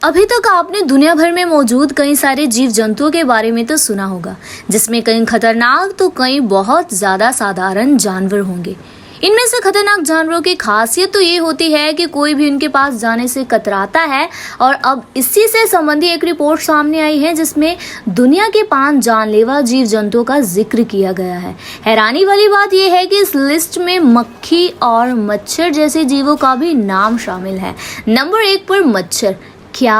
अभी तक आपने दुनिया भर में मौजूद कई सारे जीव जंतुओं के बारे में तो सुना होगा, जिसमें कई खतरनाक तो कई बहुत ज्यादा साधारण जानवर होंगे। इनमें से खतरनाक जानवरों की खासियत तो ये होती है कि कोई भी उनके पास जाने से कतराता है। और अब इसी से संबंधी एक रिपोर्ट सामने आई है जिसमें दुनिया के 5 जानलेवा जीव जंतुओं का जिक्र किया गया है। हैरानी वाली बात यह है कि इस लिस्ट में मक्खी और मच्छर जैसे जीवों का भी नाम शामिल है। नंबर 1 पर मच्छर। क्या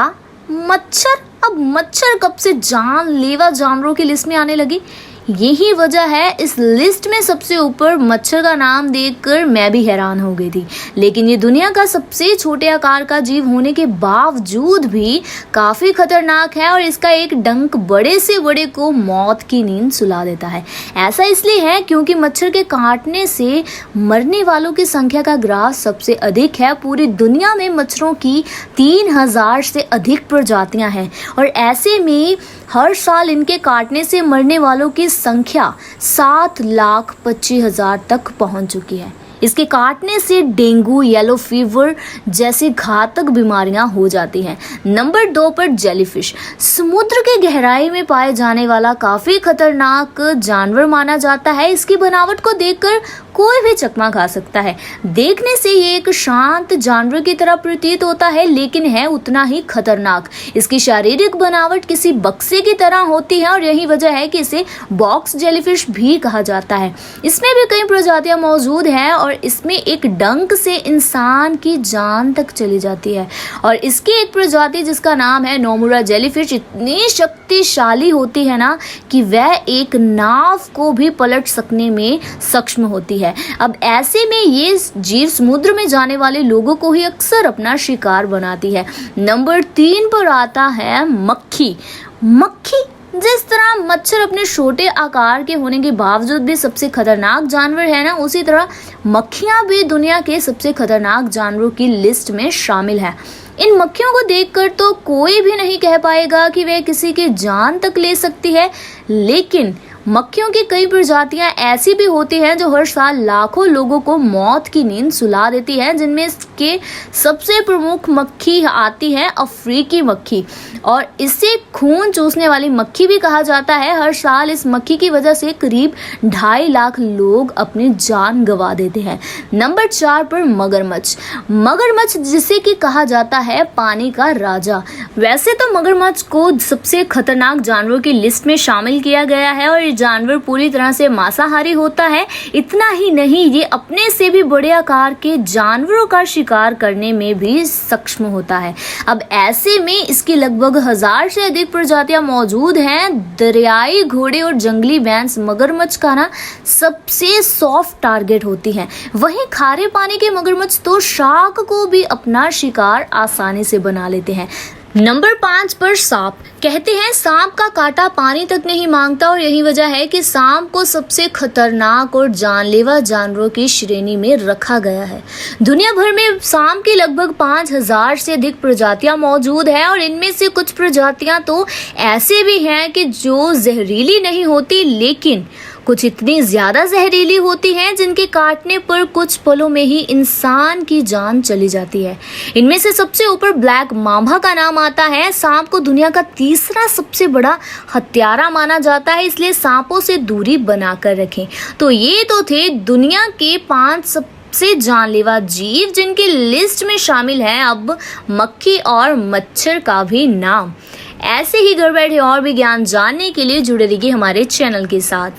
मच्छर? अब मच्छर कब से जानलेवा जानवरों की लिस्ट में आने लगी? यही वजह है इस लिस्ट में सबसे ऊपर मच्छर का नाम देखकर मैं भी हैरान हो गई थी। लेकिन ये दुनिया का सबसे छोटे आकार का जीव होने के बावजूद भी काफी खतरनाक है और इसका एक डंक बड़े से बड़े को मौत की नींद सुला देता है। ऐसा इसलिए है क्योंकि मच्छर के काटने से मरने वालों की संख्या का ग्राफ सबसे अधिक है। पूरी दुनिया में मच्छरों की 3000 से अधिक प्रजातियां हैं और ऐसे में हर साल इनके काटने से मरने वालों की संख्या 7,25,000 तक पहुंच चुकी है। इसके काटने से डेंगू, येलो फीवर जैसी घातक बीमारियां हो जाती हैं। नंबर 2 पर जेलीफिश। समुद्र की गहराई में पाए जाने वाला काफी खतरनाक जानवर माना जाता है। इसकी बनावट को देखकर कोई भी चकमा खा सकता है। देखने से ये एक शांत जानवर की तरह प्रतीत होता है, लेकिन है उतना ही खतरनाक। इसकी शारीरिक बनावट किसी बक्से की तरह होती है और यही वजह है कि इसे बॉक्स जेलीफिश भी कहा जाता है। इसमें भी कई प्रजातियां मौजूद हैं और इसमें एक डंक से इंसान की जान तक चली जाती है। और इसकी एक प्रजाति जिसका नाम है नोमुरा जेलीफिश इतनी शक्तिशाली होती है ना कि वह एक नाव को भी पलट सकने में सक्षम होती है। अब ऐसे में ये जीव समुद्र में जाने वाले लोगों को ही अक्सर अपना शिकार बनाती है। नंबर 3 पर आता है मक्खी। मक्खी जिस तरह मच्छर अपने छोटे आकार के होने के बावजूद भी सबसे खतरनाक जानवर है ना, उसी तरह मक्खियां भी दुनिया के सबसे खतरनाक जानवरों की लिस्ट में शामिल है। इन मक्खियों को देखकर तो कोई भी नहीं कह पाएगा कि वे किसी की जान तक ले सकती है, लेकिन मक्खियों की कई प्रजातियां ऐसी भी होती हैं जो हर साल लाखों लोगों को मौत की नींद सुला देती है, जिनमें के सबसे प्रमुख मक्खी आती है अफ्रीकी मक्खी और इसे खून चूसने वाली मक्खी भी कहा जाता है। हर साल इस मक्खी की वजह से करीब 2.5 लाख लोग अपनी जान गंवा देते हैं। नंबर 4 पर मगरमच्छ। मगरमच्छ जिसे कि कहा जाता है पानी का राजा। वैसे तो मगरमच्छ को सबसे खतरनाक जानवरों की लिस्ट में शामिल किया गया है और जानवर पूरी तरह से मांसाहारी होता है। इतना ही नहीं, ये अपने से भी बड़े आकार के जानवरों का शिकार करने में भी सक्षम होता है। अब ऐसे में इसकी लगभग 1000 से अधिक प्रजातियां मौजूद हैं। दरियाई घोड़े और जंगली भैंस मगरमच्छ का ना सबसे सॉफ्ट टारगेट होती हैं। वहीं खारे पानी के मगरमच्छ तो शार्क को भी अपना शिकार आसानी से बना लेते हैं। नंबर 5 पर सांप। कहते हैं सांप का कांटा पानी तक नहीं मांगता और यही वजह है कि सांप को सबसे खतरनाक और जानलेवा जानवरों की श्रेणी में रखा गया है। दुनिया भर में सांप की लगभग 5000 से अधिक प्रजातियां मौजूद हैं और इनमें से कुछ प्रजातियां तो ऐसे भी हैं कि जो जहरीली नहीं होती, लेकिन कुछ इतनी ज्यादा जहरीली होती हैं जिनके काटने पर कुछ पलों में ही इंसान की जान चली जाती है। इनमें से सबसे ऊपर ब्लैक मांभा का नाम आता है। सांप को दुनिया का तीसरा सबसे बड़ा हत्यारा माना जाता है, इसलिए सांपों से दूरी बनाकर रखें। तो ये तो थे दुनिया के 5 सबसे जानलेवा जीव जिनकी लिस्ट में शामिल है अब मक्खी और मच्छर का भी नाम। ऐसे ही घर बैठे और भी ज्ञान जानने के लिए जुड़े रहिए हमारे चैनल के साथ।